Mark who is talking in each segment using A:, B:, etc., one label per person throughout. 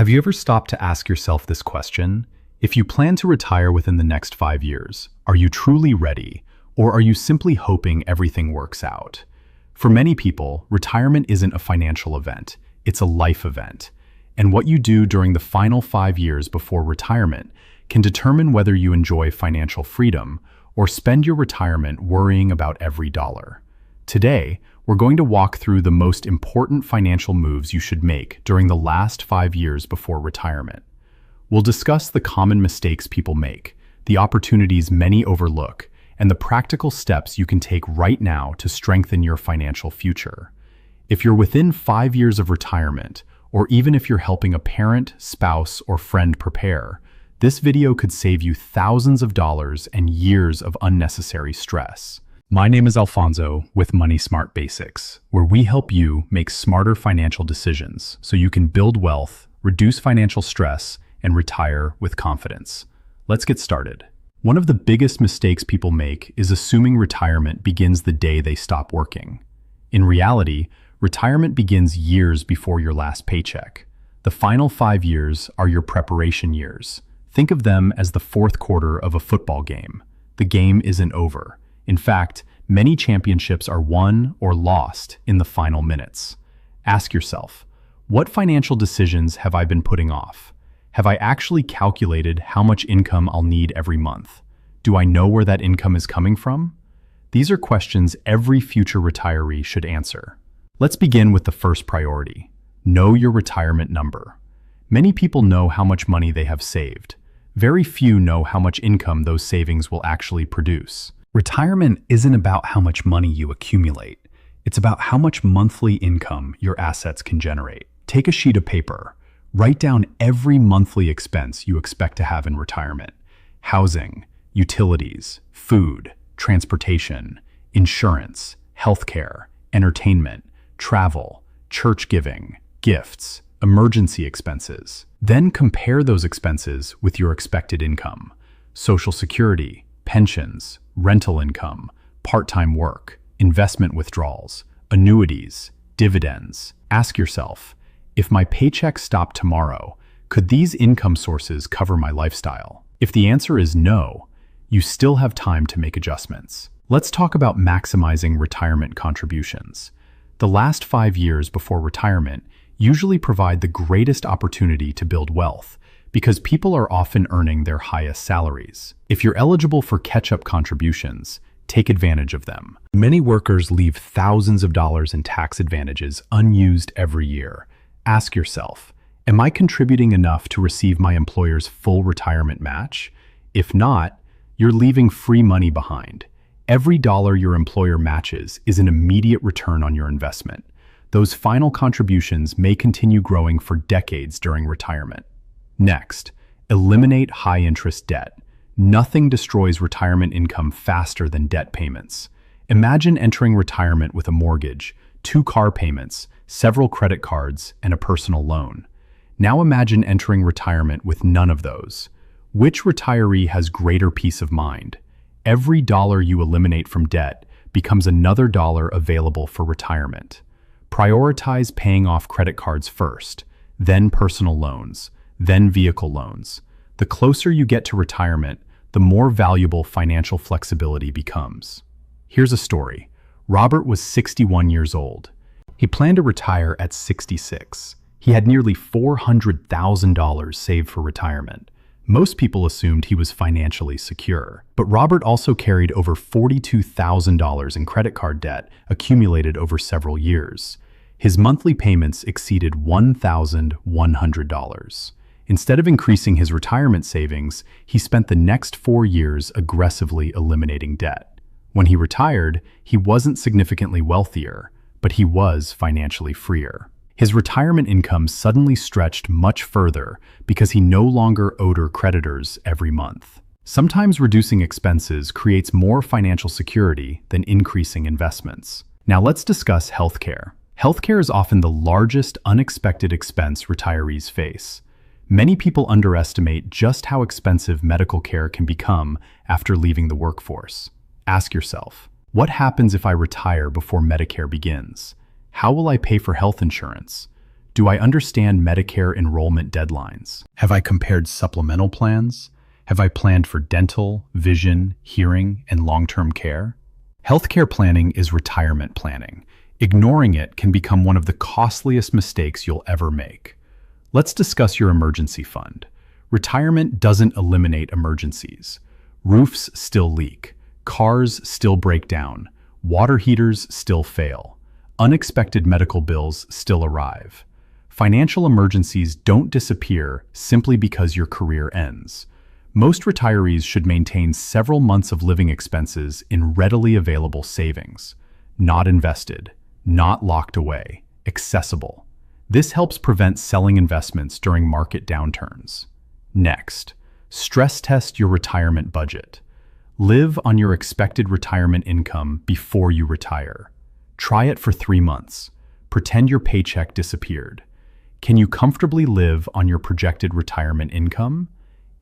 A: Have you ever stopped to ask yourself this question? If you plan to retire within the next 5 years, are you truly ready, or are you simply hoping everything works out? For many people, retirement isn't a financial event, it's a life event. And what you do during the final 5 years before retirement can determine whether you enjoy financial freedom or spend your retirement worrying about every dollar. Today, we're going to walk through the most important financial moves you should make during the last 5 years before retirement. We'll discuss the common mistakes people make, the opportunities many overlook, and the practical steps you can take right now to strengthen your financial future. If you're within 5 years of retirement, or even if you're helping a parent, spouse, or friend prepare, this video could save you thousands of dollars and years of unnecessary stress. My name is Alfonso with Money Smart Basics, where we help you make smarter financial decisions so you can build wealth, reduce financial stress, and retire with confidence. Let's get started. One of the biggest mistakes people make is assuming retirement begins the day they stop working. In reality, retirement begins years before your last paycheck. The final 5 years are your preparation years. Think of them as the fourth quarter of a football game. The game isn't over. In fact, many championships are won or lost in the final minutes. Ask yourself, what financial decisions have I been putting off? Have I actually calculated how much income I'll need every month? Do I know where that income is coming from? These are questions every future retiree should answer. Let's begin with the first priority. Know your retirement number. Many people know how much money they have saved. Very few know how much income those savings will actually produce. Retirement isn't about how much money you accumulate. It's about how much monthly income your assets can generate. Take a sheet of paper. Write down every monthly expense you expect to have in retirement. Housing, utilities, food, transportation, insurance, healthcare, entertainment, travel, church giving, gifts, emergency expenses. Then compare those expenses with your expected income. Social Security, pensions, rental income, part-time work, investment withdrawals, annuities, dividends. Ask yourself, if my paycheck stopped tomorrow, could these income sources cover my lifestyle? If the answer is no, you still have time to make adjustments. Let's talk about maximizing retirement contributions. The last 5 years before retirement usually provide the greatest opportunity to build wealth, because people are often earning their highest salaries. If you're eligible for catch-up contributions, take advantage of them. Many workers leave thousands of dollars in tax advantages unused every year. Ask yourself, am I contributing enough to receive my employer's full retirement match? If not, you're leaving free money behind. Every dollar your employer matches is an immediate return on your investment. Those final contributions may continue growing for decades during retirement. Next, eliminate high-interest debt. Nothing destroys retirement income faster than debt payments. Imagine entering retirement with a mortgage, 2 car payments, several credit cards, and a personal loan. Now imagine entering retirement with none of those. Which retiree has greater peace of mind? Every dollar you eliminate from debt becomes another dollar available for retirement. Prioritize paying off credit cards first, then personal loans, then vehicle loans. The closer you get to retirement, the more valuable financial flexibility becomes. Here's a story. Robert was 61 years old. He planned to retire at 66. He had nearly $400,000 saved for retirement. Most people assumed he was financially secure, but Robert also carried over $42,000 in credit card debt accumulated over several years. His monthly payments exceeded $1,100. Instead of increasing his retirement savings, he spent the next 4 years aggressively eliminating debt. When he retired, he wasn't significantly wealthier, but he was financially freer. His retirement income suddenly stretched much further because he no longer owed creditors every month. Sometimes reducing expenses creates more financial security than increasing investments. Now let's discuss healthcare. Healthcare is often the largest unexpected expense retirees face. Many people underestimate just how expensive medical care can become after leaving the workforce. Ask yourself, what happens if I retire before Medicare begins? How will I pay for health insurance? Do I understand Medicare enrollment deadlines? Have I compared supplemental plans? Have I planned for dental, vision, hearing, and long-term care? Healthcare planning is retirement planning. Ignoring it can become one of the costliest mistakes you'll ever make. Let's discuss your emergency fund. Retirement doesn't eliminate emergencies. Roofs still leak, cars still break down, water heaters still fail, unexpected medical bills still arrive. Financial emergencies don't disappear simply because your career ends. Most retirees should maintain several months of living expenses in readily available savings, not invested, not locked away, accessible. This helps prevent selling investments during market downturns. Next, stress test your retirement budget. Live on your expected retirement income before you retire. Try it for 3 months. Pretend your paycheck disappeared. Can you comfortably live on your projected retirement income?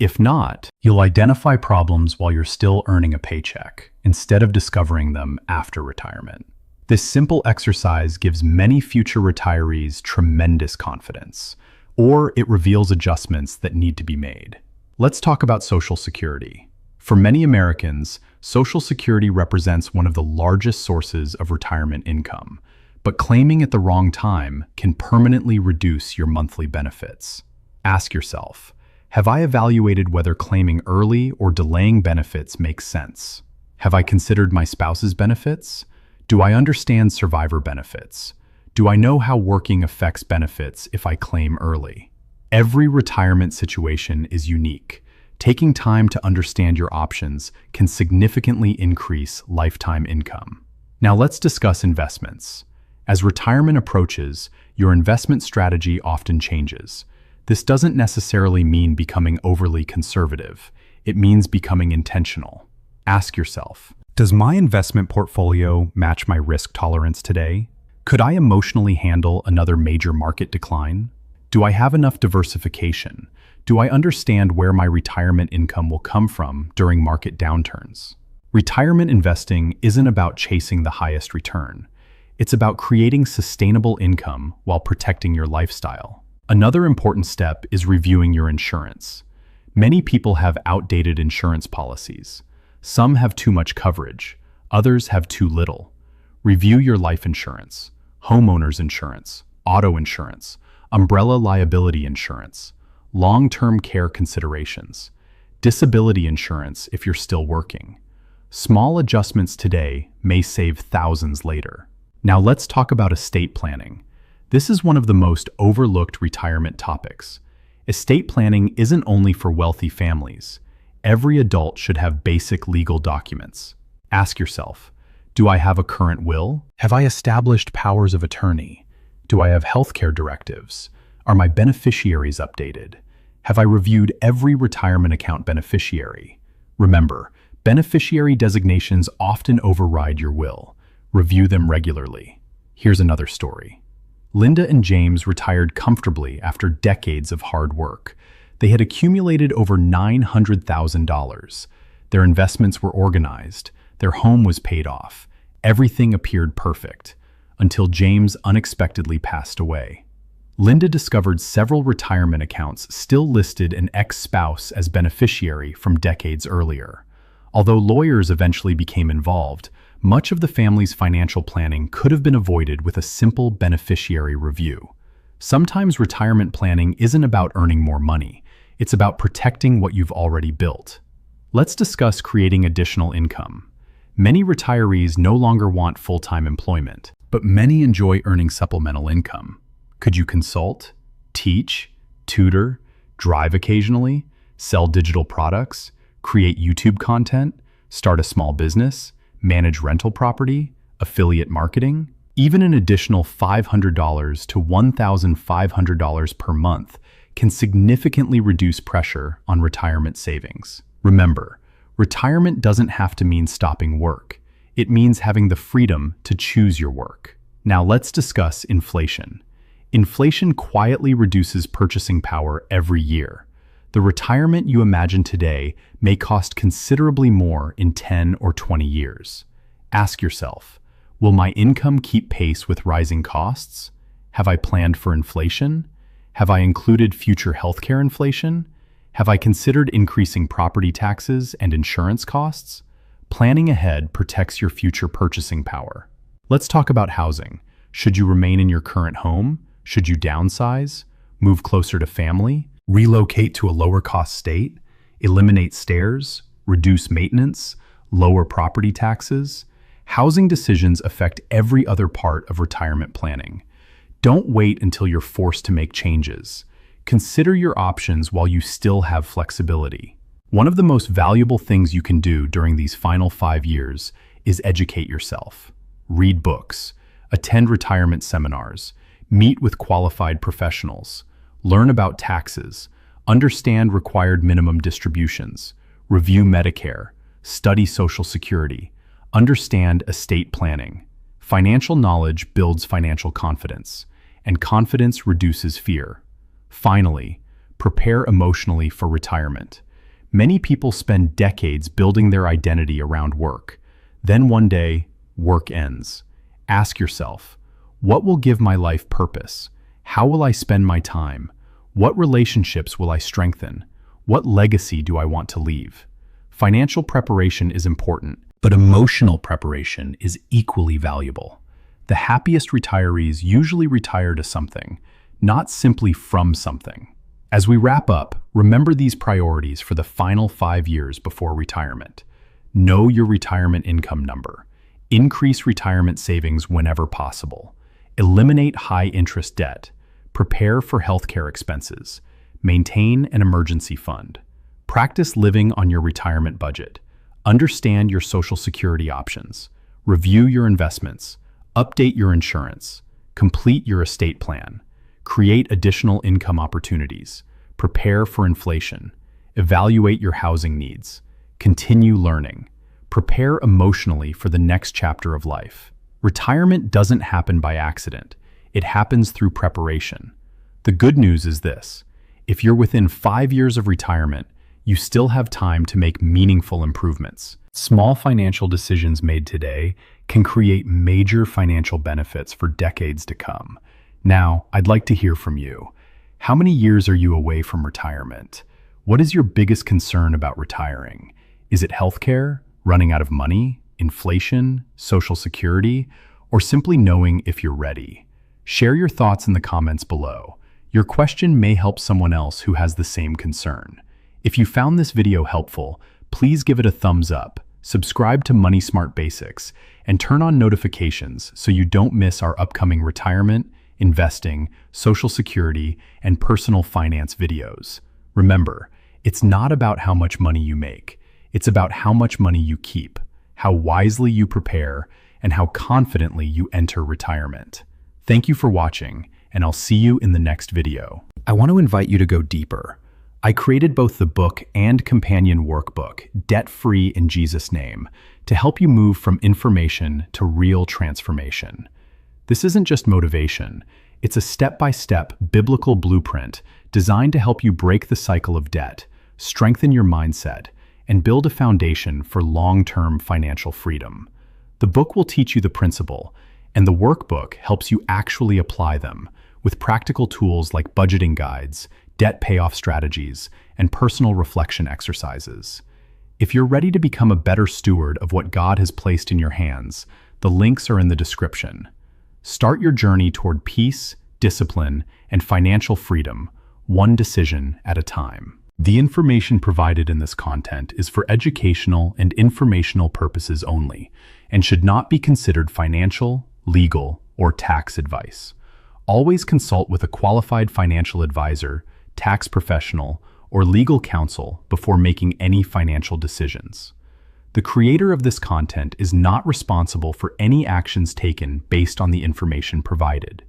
A: If not, you'll identify problems while you're still earning a paycheck, instead of discovering them after retirement. This simple exercise gives many future retirees tremendous confidence, or it reveals adjustments that need to be made. Let's talk about Social Security. For many Americans, Social Security represents one of the largest sources of retirement income, but claiming at the wrong time can permanently reduce your monthly benefits. Ask yourself, have I evaluated whether claiming early or delaying benefits makes sense? Have I considered my spouse's benefits? Do I understand survivor benefits? Do I know how working affects benefits if I claim early? Every retirement situation is unique. Taking time to understand your options can significantly increase lifetime income. Now let's discuss investments. As retirement approaches, your investment strategy often changes. This doesn't necessarily mean becoming overly conservative. It means becoming intentional. Ask yourself, does my investment portfolio match my risk tolerance today? Could I emotionally handle another major market decline? Do I have enough diversification? Do I understand where my retirement income will come from during market downturns? Retirement investing isn't about chasing the highest return. It's about creating sustainable income while protecting your lifestyle. Another important step is reviewing your insurance. Many people have outdated insurance policies. Some have too much coverage, others have too little. Review your life insurance, homeowners insurance, auto insurance, umbrella liability insurance, long-term care considerations, disability insurance if you're still working. Small adjustments today may save thousands later. Now let's talk about estate planning. This is one of the most overlooked retirement topics. Estate planning isn't only for wealthy families. Every adult should have basic legal documents. Ask yourself, do I have a current will? Have I established powers of attorney? Do I have healthcare directives? Are my beneficiaries updated? Have I reviewed every retirement account beneficiary? Remember, beneficiary designations often override your will. Review them regularly. Here's another story. Linda and James retired comfortably after decades of hard work. They had accumulated over $900,000. Their investments were organized. Their home was paid off. Everything appeared perfect, until James unexpectedly passed away. Linda discovered several retirement accounts still listed an ex-spouse as beneficiary from decades earlier. Although lawyers eventually became involved, much of the family's financial planning could have been avoided with a simple beneficiary review. Sometimes retirement planning isn't about earning more money. It's about protecting what you've already built. Let's discuss creating additional income. Many retirees no longer want full-time employment, but many enjoy earning supplemental income. Could you consult, teach, tutor, drive occasionally, sell digital products, create YouTube content, start a small business, manage rental property, affiliate marketing? Even an additional $500 to $1,500 per month can significantly reduce pressure on retirement savings. Remember, retirement doesn't have to mean stopping work. It means having the freedom to choose your work. Now let's discuss inflation. Inflation quietly reduces purchasing power every year. The retirement you imagine today may cost considerably more in 10 or 20 years. Ask yourself, will my income keep pace with rising costs? Have I planned for inflation? Have I included future healthcare inflation? Have I considered increasing property taxes and insurance costs? Planning ahead protects your future purchasing power. Let's talk about housing. Should you remain in your current home? Should you downsize? Move closer to family? Relocate to a lower-cost state? Eliminate stairs? Reduce maintenance? Lower property taxes? Housing decisions affect every other part of retirement planning. Don't wait until you're forced to make changes. Consider your options while you still have flexibility. One of the most valuable things you can do during these final 5 years is educate yourself. Read books, attend retirement seminars, meet with qualified professionals, learn about taxes, understand required minimum distributions, review Medicare, study Social Security, understand estate planning. Financial knowledge builds financial confidence, and confidence reduces fear. Finally, prepare emotionally for retirement. Many people spend decades building their identity around work. Then one day, work ends. Ask yourself, what will give my life purpose? How will I spend my time? What relationships will I strengthen? What legacy do I want to leave? Financial preparation is important, but emotional preparation is equally valuable. The happiest retirees usually retire to something, not simply from something. As we wrap up, remember these priorities for the final 5 years before retirement. Know your retirement income number. Increase retirement savings whenever possible. Eliminate high-interest debt. Prepare for healthcare expenses. Maintain an emergency fund. Practice living on your retirement budget. Understand your Social Security options. Review your investments. Update your insurance. Complete your estate plan. Create additional income opportunities. Prepare for inflation. Evaluate your housing needs. Continue learning. Prepare emotionally for the next chapter of life. Retirement doesn't happen by accident. It happens through preparation. The good news is this: if you're within 5 years of retirement, you still have time to make meaningful improvements. Small financial decisions made today can create major financial benefits for decades to come. Now, I'd like to hear from you. How many years are you away from retirement? What is your biggest concern about retiring? Is it healthcare, running out of money, inflation, Social Security, or simply knowing if you're ready? Share your thoughts in the comments below. Your question may help someone else who has the same concern. If you found this video helpful, please give it a thumbs up, subscribe to Money Smart Basics, and turn on notifications so you don't miss our upcoming retirement, investing, Social Security, and personal finance videos. Remember, it's not about how much money you make. It's about how much money you keep, how wisely you prepare, and how confidently you enter retirement. Thank you for watching, and I'll see you in the next video. I want to invite you to go deeper. I created both the book and companion workbook, Debt-Free in Jesus' Name, to help you move from information to real transformation. This isn't just motivation. It's a step-by-step biblical blueprint designed to help you break the cycle of debt, strengthen your mindset, and build a foundation for long-term financial freedom. The book will teach you the principle, and the workbook helps you actually apply them with practical tools like budgeting guides, debt payoff strategies, and personal reflection exercises. If you're ready to become a better steward of what God has placed in your hands, the links are in the description. Start your journey toward peace, discipline, and financial freedom, one decision at a time. The information provided in this content is for educational and informational purposes only, and should not be considered financial, legal, or tax advice. Always consult with a qualified financial advisor, tax professional, or legal counsel before making any financial decisions. The creator of this content is not responsible for any actions taken based on the information provided.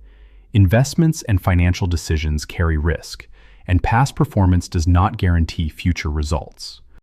A: Investments and financial decisions carry risk, and past performance does not guarantee future results.